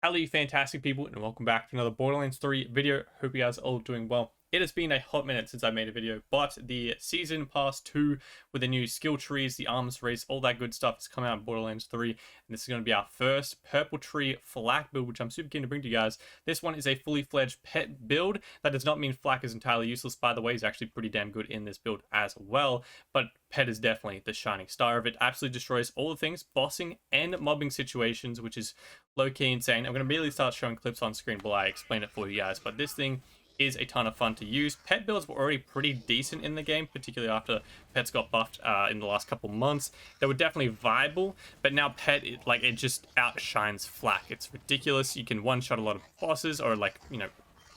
Hello, you fantastic people, and welcome back to another Borderlands 3 video. Hope you guys are all doing well. It has been a hot minute since I made a video, but the Season Pass 2 with the new skill trees, the arms race, all that good stuff has come out in Borderlands 3, and this is going to be our first Purple Tree Flak build, which I'm super keen to bring to you guys. This one is a fully fledged pet build. That does not mean Flak is entirely useless, by the way. He's actually pretty damn good in this build as well, but pet is definitely the shining star of it. Absolutely destroys all the things, bossing and mobbing situations, which is low-key insane. I'm going to immediately start showing clips on screen while I explain it for you guys, but this thing is a ton of fun to use. Pet builds were already pretty decent in the game, particularly after pets got buffed in the last couple months. They were definitely viable, but now pet, it just outshines Flak. It's ridiculous. You can one-shot a lot of bosses, or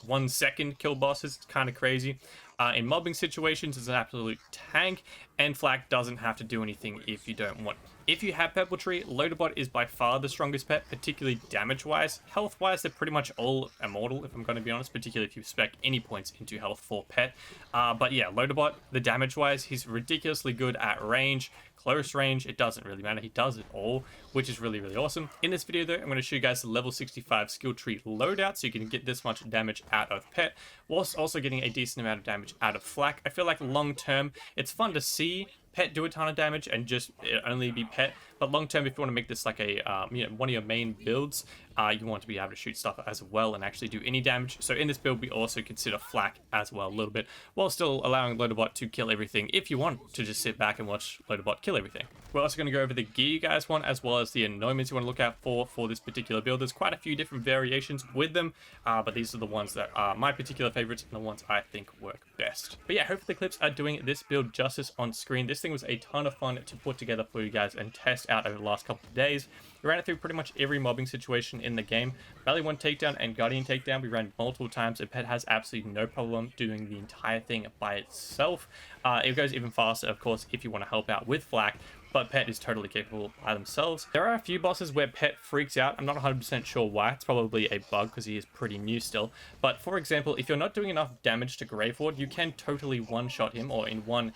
1 second kill bosses. It's kind of crazy. In mobbing situations, it's an absolute tank, and Flak doesn't have to do anything if you don't want. If you have Purple Tree, LOADER is by far the strongest pet, particularly damage-wise. Health-wise, they're pretty much all immortal, if I'm going to be honest, particularly if you spec any points into health for pet. But yeah, LOADER, the damage-wise, he's ridiculously good at range. Close range, it doesn't really matter. He does it all, which is really, really awesome. In this video, though, I'm going to show you guys the level 65 skill tree loadout, so you can get this much damage out of pet, whilst also getting a decent amount of damage out of Flak. I feel like long-term, it's fun to see pet do a ton of damage and just only be pet, but long term, if you want to make this like a one of your main builds, you want to be able to shoot stuff as well and actually do any damage. So in this build, we also consider Flak as well a little bit, while still allowing LOADER to kill everything if you want to just sit back and watch LOADER kill everything. We're also going to go over the gear you guys want, as well as the anointments you want to look out for this particular build. There's quite a few different variations with them, but these are the ones that are my particular favorites and the ones I think work best. But yeah, hopefully the clips are doing this build justice on screen. This thing was a ton of fun to put together for you guys and test out over the last couple of days. We ran it through pretty much every mobbing situation in the game. Valley 1 takedown and Guardian takedown we ran multiple times, and pet has absolutely no problem doing the entire thing by itself. It goes even faster, of course, if you want to help out with Flak, but pet is totally capable by themselves. There are a few bosses where pet freaks out. I'm not 100% sure why. It's probably a bug because he is pretty new still. But for example, if you're not doing enough damage to Graveward, you can totally one-shot him, or in one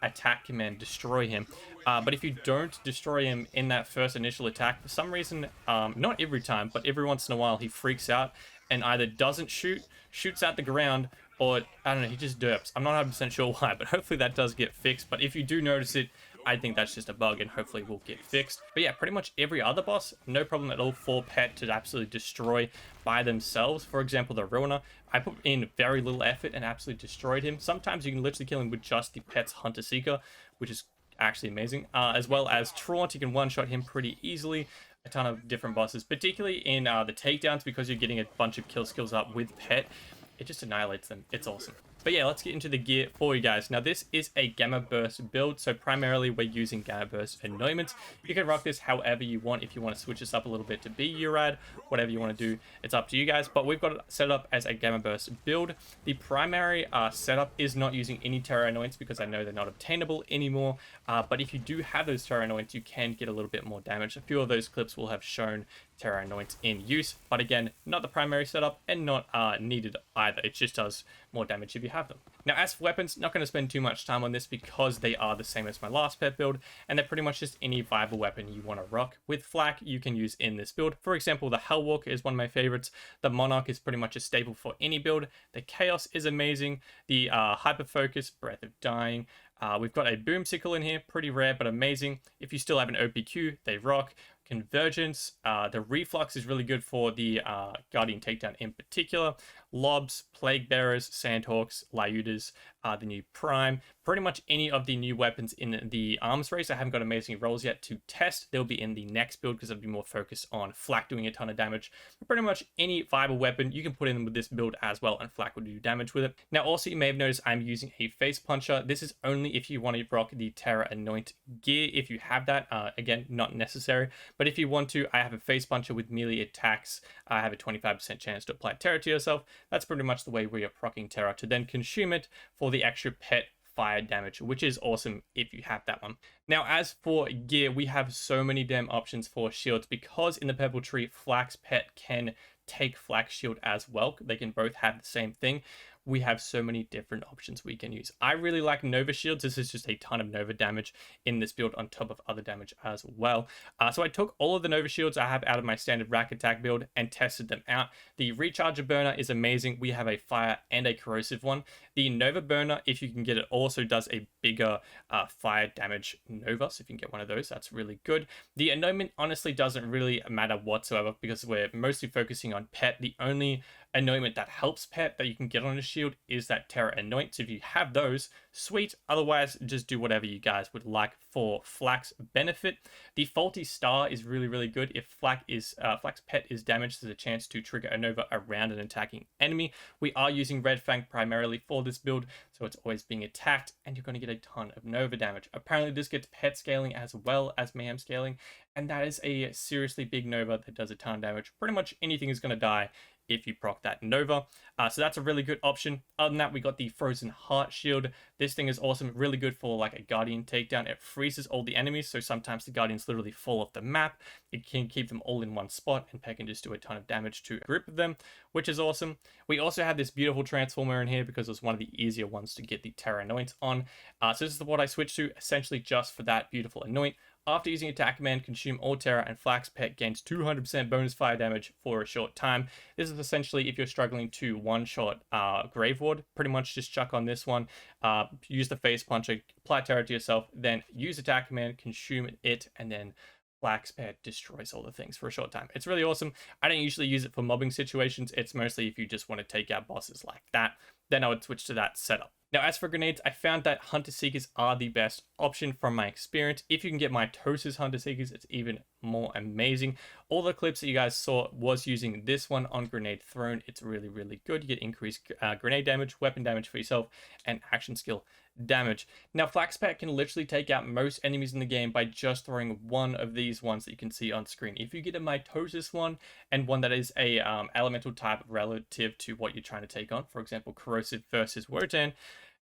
attack command destroy him. But if you don't destroy him in that first initial attack, for some reason, not every time, but every once in a while, he freaks out and either doesn't shoot, shoots at the ground, or I don't know, he just derps. I'm not 100% sure why, but hopefully that does get fixed. But if you do notice it, I think that's just a bug and hopefully will get fixed. But yeah, pretty much every other boss, no problem at all for pet to absolutely destroy by themselves. For example, the Ruiner, I put in very little effort and absolutely destroyed him. Sometimes you can literally kill him with just the pet's Hunter Seeker, which is actually amazing. As well as Traunt, you can one-shot him pretty easily. A ton of different bosses, particularly in the takedowns, because you're getting a bunch of kill skills up with pet. It just annihilates them. It's awesome. But yeah, let's get into the gear for you guys. Now, this is a Gamma Burst build, so primarily we're using Gamma Burst anointments. You can rock this however you want. If you want to switch this up a little bit to be Urad, whatever you want to do, it's up to you guys. But we've got it set up as a Gamma Burst build. The primary setup is not using any Terra Anoints because I know they're not obtainable anymore. But if you do have those Terra Anoints, you can get a little bit more damage. A few of those clips will have shown Terra Anoints in use, but again, not the primary setup and not needed either. It just does more damage if you have them. Now, as for weapons, not going to spend too much time on this because they are the same as my last pet build, and they're pretty much just any viable weapon you want to rock. With Flak, you can use in this build. For example, the Hellwalker is one of my favorites. The Monarch is pretty much a staple for any build. The Chaos is amazing. The Hyper Focus, Breath of Dying. We've got a Boomsicle in here, pretty rare but amazing. If you still have an OPQ, they rock. Convergence, the Reflux is really good for the Guardian takedown in particular. Lobs, Plague Bearers, Sandhawks, Lyudas, the new Prime, pretty much any of the new weapons in the arms race. I haven't got amazing rolls yet to test. They'll be in the next build because I'll be more focused on Flak doing a ton of damage. But pretty much any viable weapon you can put in with this build as well, and Flak will do damage with it. Now, also, you may have noticed I'm using a Face Puncher. This is only if you want to rock the Terra Anoint gear. If you have that, again, not necessary. But if you want to, I have a Face Puncher with melee attacks. I have a 25% chance to apply Terra to yourself. That's pretty much the way we are proccing Terra to then consume it for the extra pet fire damage, which is awesome if you have that one. Now, as for gear, we have so many damn options for shields because in the Purple Tree, Flak's pet can take Flak shield as well. They can both have the same thing. we have so many different options we can use. I really like Nova shields. This is just a ton of Nova damage in this build on top of other damage as well. So I took all of the Nova shields I have out of my standard rack attack build and tested them out. The Recharger Burner is amazing. We have a fire and a corrosive one. The Nova Burner, if you can get it, also does a bigger fire damage Nova, so if you can get one of those, that's really good. The Anointment honestly doesn't really matter whatsoever because we're mostly focusing on pet. The only anointment that helps pet that you can get on a shield is that Terra Anoint. So if you have those, sweet. Otherwise, just do whatever you guys would like for Flak's benefit. The Faulty Star is really, really good. If Flak's pet is damaged, there's a chance to trigger a Nova around an attacking enemy. We are using Red Fang primarily for this build, so it's always being attacked, and you're going to get a ton of Nova damage. Apparently, this gets pet scaling as well as Mayhem scaling, and that is a seriously big Nova that does a ton of damage. Pretty much anything is going to die if you proc that Nova. So that's a really good option. Other than that, we got the Frozen Heart Shield. This thing is awesome, really good for like a Guardian takedown. It freezes all the enemies, so sometimes the Guardians literally fall off the map. It can keep them all in one spot, and Pet can just do a ton of damage to a group of them, which is awesome. We also have this beautiful Transformer in here because it's one of the easier ones to get the Terra Anoints on. So this is what I switched to, essentially just for that beautiful Anoint. After using attack command, consume all Terra, and Flak's pet gains 200% bonus fire damage for a short time. This is essentially if you're struggling to one-shot Grave Ward, pretty much just chuck on this one, use the Face Puncher, apply Terra to yourself, then use attack command, consume it, and then Flak's pet destroys all the things for a short time. It's really awesome. I don't usually use it for mobbing situations. It's mostly if you just want to take out bosses like that. Then I would switch to that setup. Now, as for grenades, I found that Hunter Seekers are the best option from my experience. If you can get Mitosis Hunter Seekers, it's even more amazing. All the clips that you guys saw was using this one on Grenade Throne. It's really, really good. You get increased grenade damage, weapon damage for yourself, and action skill damage. Now, Flak's pet can literally take out most enemies in the game by just throwing one of these ones that you can see on screen. If you get a Mitosis one and one that is a elemental type relative to what you're trying to take on, for example, Corrosive versus Wotan,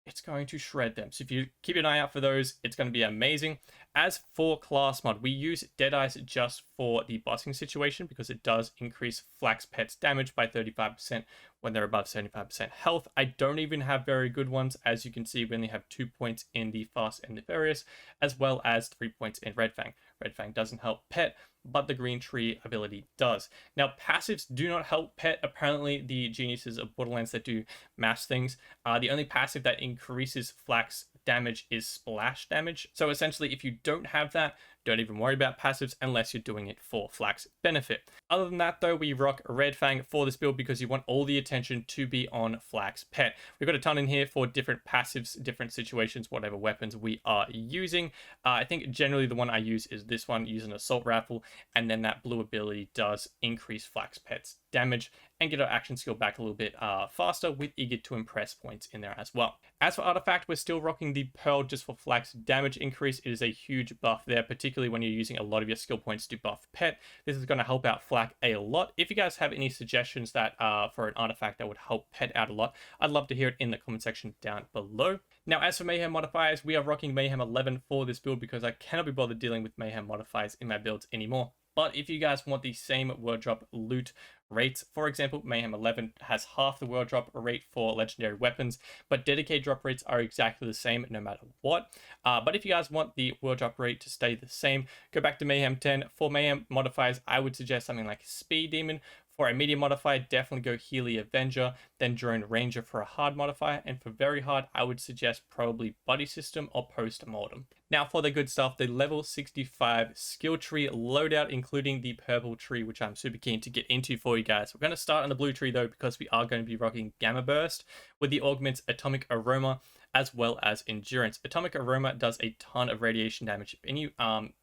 it's going to shred them. So if you keep an eye out for those, it's going to be amazing. As for class mod, we use Deadeyes just for the bossing situation because it does increase Flak's pet's damage by 35% when they're above 75% health. I don't even have very good ones. As you can see, we only have 2 points in the Fast and Nefarious, as well as 3 points in Red Fang. Red Fang doesn't help pet, but the Green Tree ability does. Now, passives do not help pet. Apparently, the geniuses of Borderlands that do mass things, the only passive that increases Flak's damage is splash damage. So essentially, if you don't have that, don't even worry about passives unless you're doing it for Flak's benefit. Other than that, though, we rock Red Fang for this build because you want all the attention to be on Flak's pet. We've got a ton in here for different passives, different situations, whatever weapons we are using. I think generally the one I use is this one, using Assault Rifle, and then that blue ability does increase Flak's pet's damage and get our action skill back a little bit faster with Eager to Impress points in there as well. As for Artifact, we're still rocking the Pearl just for Flak's damage increase. It is a huge buff there, particularly when you're using a lot of your skill points to buff pet. This is going to help out Flak a lot. If you guys have any suggestions that for an artifact that would help pet out a lot, I'd love to hear it in the comment section down below. Now, as for Mayhem Modifiers, we are rocking Mayhem 11 for this build because I cannot be bothered dealing with Mayhem Modifiers in my builds anymore. But if you guys want the same word drop loot rates, for example, Mayhem 11 has half the word drop rate for legendary weapons, but dedicated drop rates are exactly the same no matter what. But if you guys want the word drop rate to stay the same, go back to Mayhem 10. For Mayhem Modifiers, I would suggest something like Speed Demon. For a medium modifier, definitely go Healy Avenger, then Drone Ranger for a hard modifier, and for very hard, I would suggest probably Buddy System or Post-Mortem. Now for the good stuff, the level 65 skill tree loadout, including the purple tree, which I'm super keen to get into for you guys. We're going to start on the blue tree though, because we are going to be rocking Gamma Burst with the augments Atomic Aroma, as well as Endurance. Atomic Aroma does a ton of radiation damage. If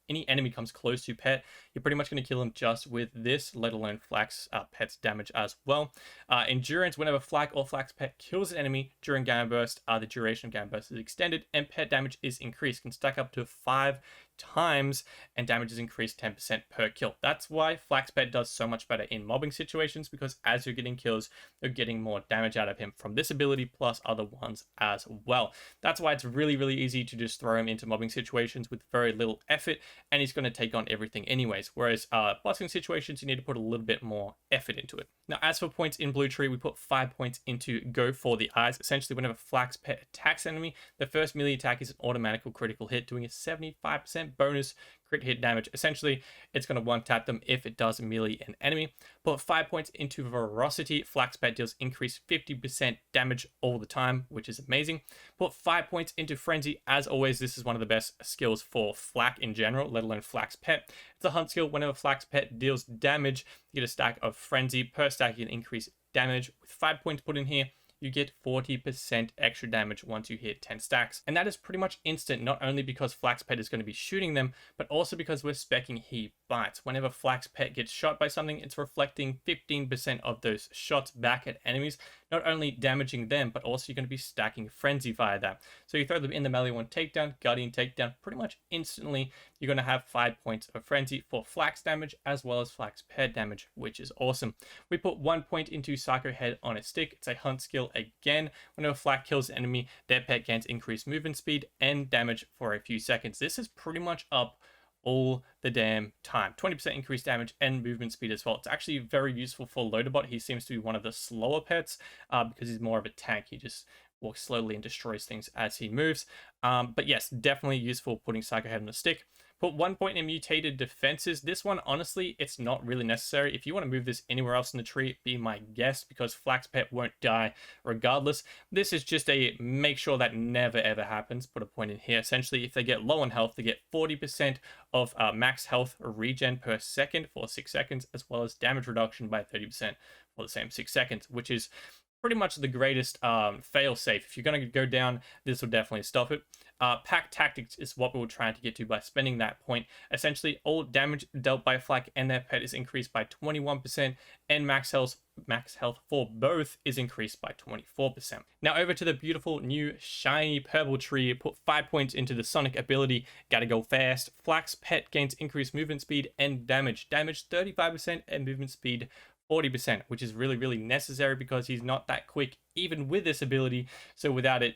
any enemy comes close to pet, you're pretty much going to kill them just with this, let alone Flak's pet's damage as well. Endurance, whenever Flak or Flak's pet kills an enemy during Gamma Burst, the duration of Gamma Burst is extended and pet damage is increased. Can stack up to 5 times and damage is increased 10% per kill. That's why Flak's pet does so much better in mobbing situations, because as you're getting kills, you're getting more damage out of him from this ability plus other ones as well. That's why it's really, really easy to just throw him into mobbing situations with very little effort, and he's going to take on everything anyways. Whereas bossing situations, you need to put a little bit more effort into it. Now, as for points in Blue Tree, we put 5 points into Go for the Eyes. Essentially, whenever Flax Pet attacks enemy, the first melee attack is an automatic critical hit, doing a 75% bonus crit hit damage. Essentially, it's going to one-tap them if it does melee an enemy. Put 5 points into Ferocity. Flax Pet deals increased 50% damage all the time, which is amazing. Put 5 points into Frenzy. As always, this is one of the best skills for Flak in general, let alone Flax Pet. It's a hunt skill. Whenever Flax Pet deals damage, you get a stack of Frenzy. Per stack, you can increase damage. With 5 points put in here, you get 40% extra damage once you hit 10 stacks. And that is pretty much instant, not only because Flax Pet is going to be shooting them, but also because we're speccing He Bites. Whenever Flax Pet gets shot by something, it's reflecting 15% of those shots back at enemies, not only damaging them, but also you're going to be stacking Frenzy via that. So you throw them in the melee one takedown, Guardian takedown, pretty much instantly, you're going to have 5 points of Frenzy for Flax damage, as well as Flax Pet damage, which is awesome. We put 1 point into Psycho Head on a stick. It's a hunt skill again. Whenever Flak kills an enemy, their pet gains increased movement speed and damage for a few seconds. This is pretty much up all the damn time. 20% increased damage and movement speed as well. It's actually very useful for Loaderbot. He seems to be one of the slower pets because he's more of a tank. He just walks slowly and destroys things as he moves. But yes, definitely useful putting Psycho Head on a stick. Put 1 point in Mutated Defenses. This one, honestly, it's not really necessary. If you want to move this anywhere else in the tree, be my guest, because Flax Pet won't die regardless. This is just a make sure that never ever happens. Put a point in here. Essentially, if they get low on health, they get 40% of max health regen per second for 6 seconds, as well as damage reduction by 30% for the same 6 seconds, which is pretty much the greatest fail safe. If you're going to go down, this will definitely stop it. Pack Tactics is what we were trying to get to by spending that point. Essentially, all damage dealt by Flak and their pet is increased by 21%, and max health for both is increased by 24%. Now over to the beautiful new shiny purple tree. Put 5 points into the Sonic ability, Gotta Go Fast. Flak's pet gains increased movement speed and damage. Damage 35% and movement speed 40%, which is really, really necessary because he's not that quick, even with this ability. So without it,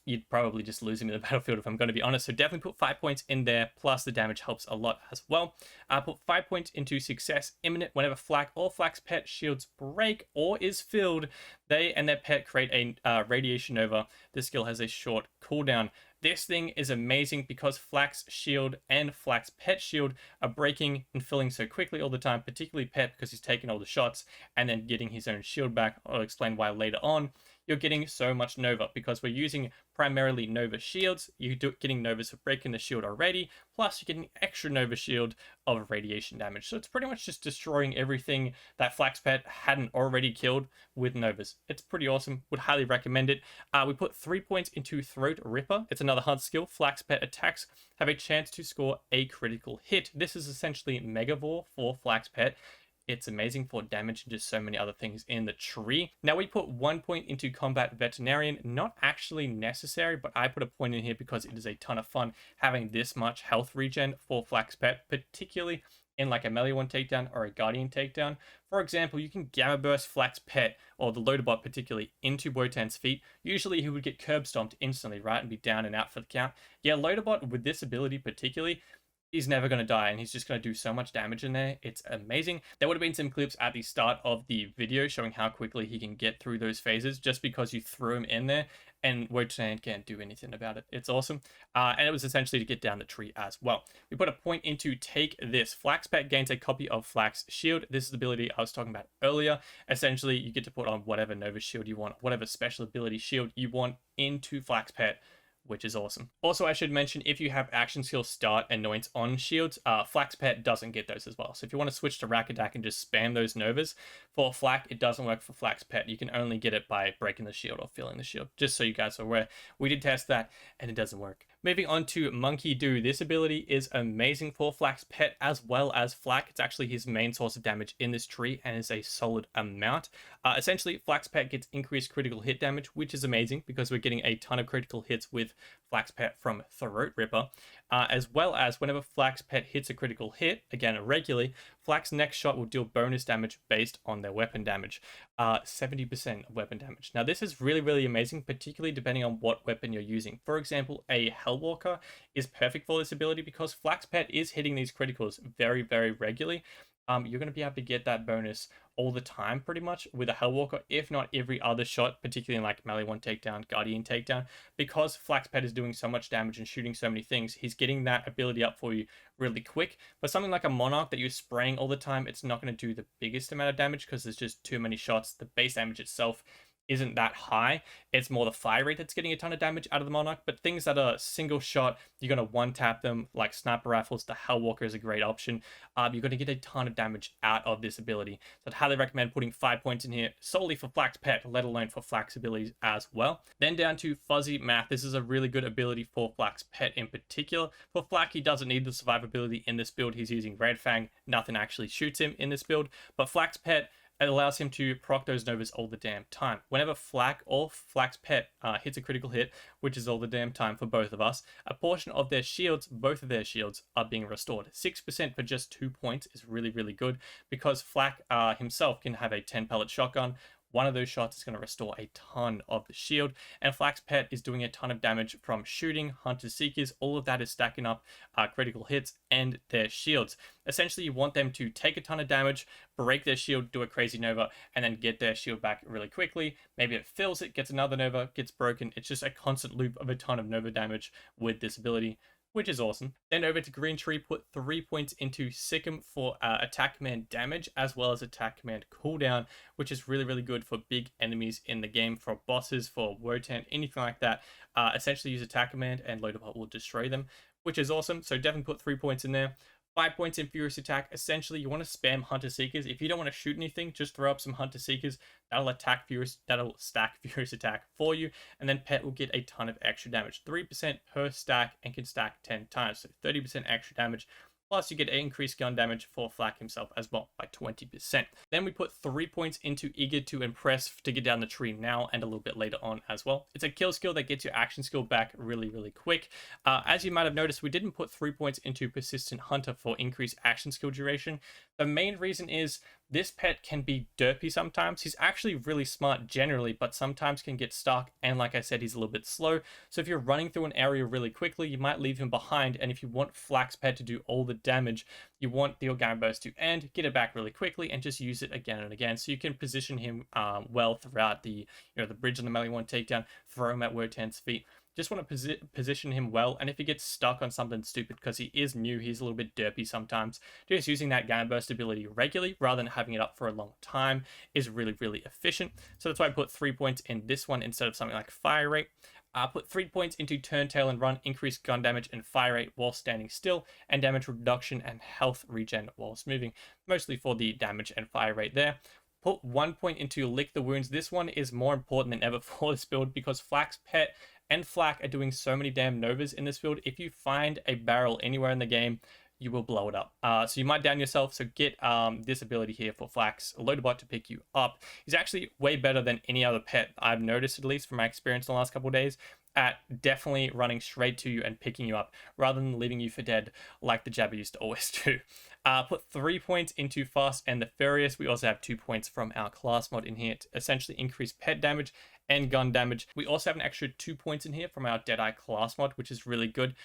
you'd probably just lose him in the battlefield, if I'm going to be honest. So definitely put 5 points in there, plus the damage helps a lot as well. Put 5 points into Success Imminent. Whenever Flak or Flak's pet shields break or is filled, they and their pet create a Radiation Nova. This skill has a short cooldown. This thing is amazing because Flak's shield and Flak's pet shield are breaking and filling so quickly all the time, particularly Pet because he's taking all the shots and then getting his own shield back. I'll explain why later on. You're getting so much Nova because we're using primarily Nova shields. You're getting Novas for breaking the shield already, plus you're getting extra Nova shield of radiation damage. So it's pretty much just destroying everything that Flak's pet hadn't already killed with Novas. It's pretty awesome. Would highly recommend it. We put 3 points into Throat Ripper. It's another hunt skill. Flak's pet attacks have a chance to score a critical hit. This is essentially Megavore for Flak's pet. It's amazing for damage and just so many other things in the tree. Now we put 1 point into Combat Veterinarian. Not actually necessary, but I put a point in here because it is a ton of fun having this much health regen for Flak's pet, particularly in like a melee one takedown or a guardian takedown. For example, you can Gamma Burst Flak's pet, or the Loaderbot particularly, into Wotan's feet. Usually he would get curb stomped instantly, right, and be down and out for the count. Yeah, Loaderbot with this ability particularly, he's never going to die, and he's just going to do so much damage in there. It's amazing. There would have been some clips at the start of the video showing how quickly he can get through those phases just because you threw him in there, and Wotan can't do anything about it. It's awesome. And it was essentially to get down the tree as well. We put a point into Take This. Flak's pet gains a copy of Flak's shield. This is the ability I was talking about earlier. Essentially, you get to put on whatever Nova shield you want, whatever special ability shield you want into Flak's pet, which is awesome. Also, I should mention, if you have action skill start annoyance on shields, Flak's pet doesn't get those as well. So if you want to switch to Rack Attack and just spam those Novas, for Flak, it doesn't work for Flak's pet. You can only get it by breaking the shield or filling the shield, just so you guys are aware. We did test that, and it doesn't work. Moving on to Monkey Do. This ability is amazing for Flak's pet as well as Flak. It's actually his main source of damage in this tree and is a solid amount. Essentially, Flak's pet gets increased critical hit damage, which is amazing because we're getting a ton of critical hits with Flak's pet from Throat Ripper, as well as whenever Flak's pet hits a critical hit, again irregularly, Flak's next shot will deal bonus damage based on their weapon damage, 70% of weapon damage. Now this is really, really amazing, particularly depending on what weapon you're using. For example, a Hellwalker is perfect for this ability because Flak's pet is hitting these criticals very, very regularly. You're going to be able to get that bonus all the time pretty much with a Hellwalker, if not every other shot, particularly in like melee 1 takedown, Guardian takedown. Because Flax Pet is doing so much damage and shooting so many things, he's getting that ability up for you really quick. But something like a Monarch that you're spraying all the time, it's not going to do the biggest amount of damage because there's just too many shots. The base damage itself isn't that high. It's more the fire rate that's getting a ton of damage out of the Monarch. But things that are single shot, you're going to one tap them, like sniper rifles. The Hellwalker is a great option. You're going to get a ton of damage out of this ability. So I'd highly recommend putting 5 points in here solely for Flax Pet, let alone for Flax abilities as well. Then down to Fuzzy Math. This is a really good ability for Flax Pet in particular. For Flack, he doesn't need the survivability in this build. He's using Red Fang. Nothing actually shoots him in this build. But Flax Pet, it allows him to proc those Novas all the damn time. Whenever Flack or Flax Pet hits a critical hit, which is all the damn time for both of us, a portion of their shields, both of their shields, are being restored. 6% for just 2 points is really, really good because Flack himself can have a 10 pellet shotgun. One of those shots is going to restore a ton of the shield, and Flax Pet is doing a ton of damage from shooting, Hunter Seekers. All of that is stacking up critical hits and their shields. Essentially, you want them to take a ton of damage, break their shield, do a crazy Nova, and then get their shield back really quickly. Maybe it fills it, gets another Nova, gets broken. It's just a constant loop of a ton of Nova damage with this ability, which is awesome. Then over to Green Tree, put 3 points into Sikkim for attack command damage as well as attack command cooldown, which is really, really good for big enemies in the game, for bosses, for Wotan, anything like that. Essentially use attack command and Loadout will destroy them, which is awesome. So definitely put 3 points in there. 5 points in Furious Attack. Essentially, you want to spam Hunter Seekers. If you don't want to shoot anything, just throw up some Hunter Seekers. That'll stack Furious Attack for you, and then Pet will get a ton of extra damage. 3% per stack and can stack 10 times, so 30% extra damage. Plus, you get increased gun damage for Flack himself as well by 20%. Then we put 3 points into Eager to Impress to get down the tree now and a little bit later on as well. It's a kill skill that gets your action skill back really, really quick. As you might have noticed, we didn't put 3 points into Persistent Hunter for increased action skill duration. The main reason is this pet can be derpy sometimes. He's actually really smart generally, but sometimes can get stuck. And like I said, he's a little bit slow. So if you're running through an area really quickly, you might leave him behind. And if you want Flax Pet to do all the damage, you want the Organic Burst to end, get it back really quickly, and just use it again and again. So you can position him well throughout the bridge on the melee 1 takedown, throw him at Wotan's feet. Just want to position him well, and if he gets stuck on something stupid because he is new, he's a little bit derpy sometimes, just using that Gun Burst ability regularly rather than having it up for a long time is really, really efficient. So that's why I put 3 points in this one instead of something like Fire Rate. Put 3 points into Turn Tail and Run, increase gun damage and fire rate while standing still, and damage reduction and health regen whilst moving, mostly for the damage and fire rate there. Put 1 point into Lick the Wounds. This one is more important than ever for this build because Flax Pet and Flack are doing so many damn Novas in this build. If you find a barrel anywhere in the game, you will blow it up. So you might down yourself, so get this ability here for Flax, a Loader bot to pick you up. He's actually way better than any other pet I've noticed, at least from my experience in the last couple of days, at definitely running straight to you and picking you up, rather than leaving you for dead like the Jabber used to always do. Put 3 points into Fast and the Furious. We also have 2 points from our class mod in here to essentially increase pet damage and gun damage. We also have an extra 2 points in here from our Deadeye class mod, which is really good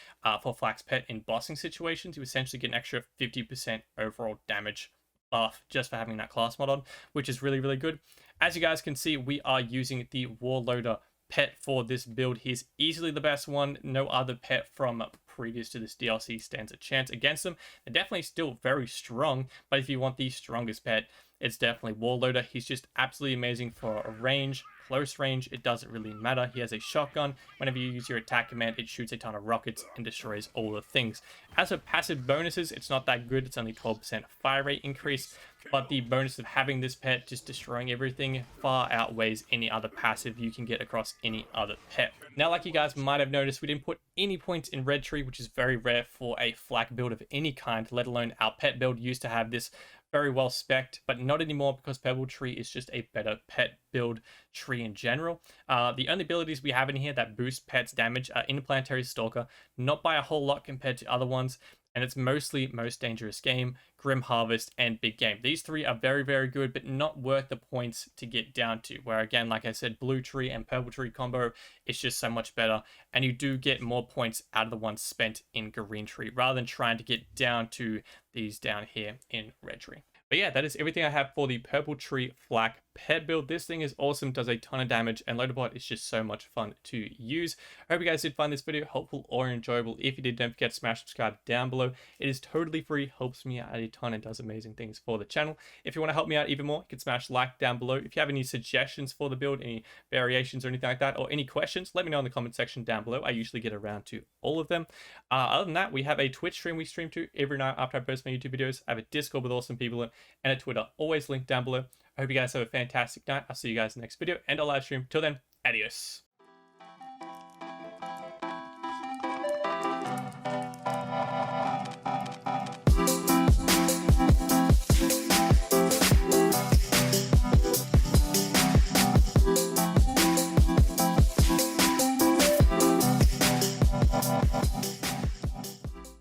for Flax Pet in bossing situations. You essentially get an extra 50% overall damage buff just for having that class mod on, which is really, really good. As you guys can see, we are using the Warloader pet for this build. He's easily the best one. No other pet from previous to this DLC stands a chance against them. They're definitely still very strong, but if you want the strongest pet, it's definitely Warloader. He's just absolutely amazing for a range, close range. It doesn't really matter. He has a shotgun. Whenever you use your attack command, it shoots a ton of rockets and destroys all the things. As for passive bonuses, it's not that good. It's only 12% fire rate increase, but the bonus of having this pet just destroying everything far outweighs any other passive you can get across any other pet. Now, like you guys might have noticed, we didn't put any points in Red Tree, which is very rare for a flak build of any kind, let alone our pet build used to have this very well spec'd, but not anymore because Pebble Tree is just a better pet build tree in general. The only abilities we have in here that boost pets damage are Interplanetary Stalker, not by a whole lot compared to other ones, and it's mostly Most Dangerous Game, Grim Harvest, and Big Game. These three are very, very good, but not worth the points to get down to, where again, like I said, Blue Tree and Purple Tree combo is just so much better, and you do get more points out of the ones spent in Green Tree, rather than trying to get down to these down here in Red Tree. But yeah, that is everything I have for the Purple Tree Flak pet build. This thing is awesome, does a ton of damage, and Loaderbot is just so much fun to use. I hope you guys did find this video helpful or enjoyable. If you did, don't forget to smash subscribe down below. It is totally free, helps me out a ton, and does amazing things for the channel. If you want to help me out even more, you can smash like down below. If you have any suggestions for the build, any variations or anything like that, or any questions, let me know in the comment section down below. I usually get around to all of them. Other than that, we have a Twitch stream we stream to every night after I post my YouTube videos. I have a Discord with awesome people in, and a Twitter, always linked down below. I hope you guys have a fantastic night. I'll see you guys in the next video and a live stream. Till then, adios.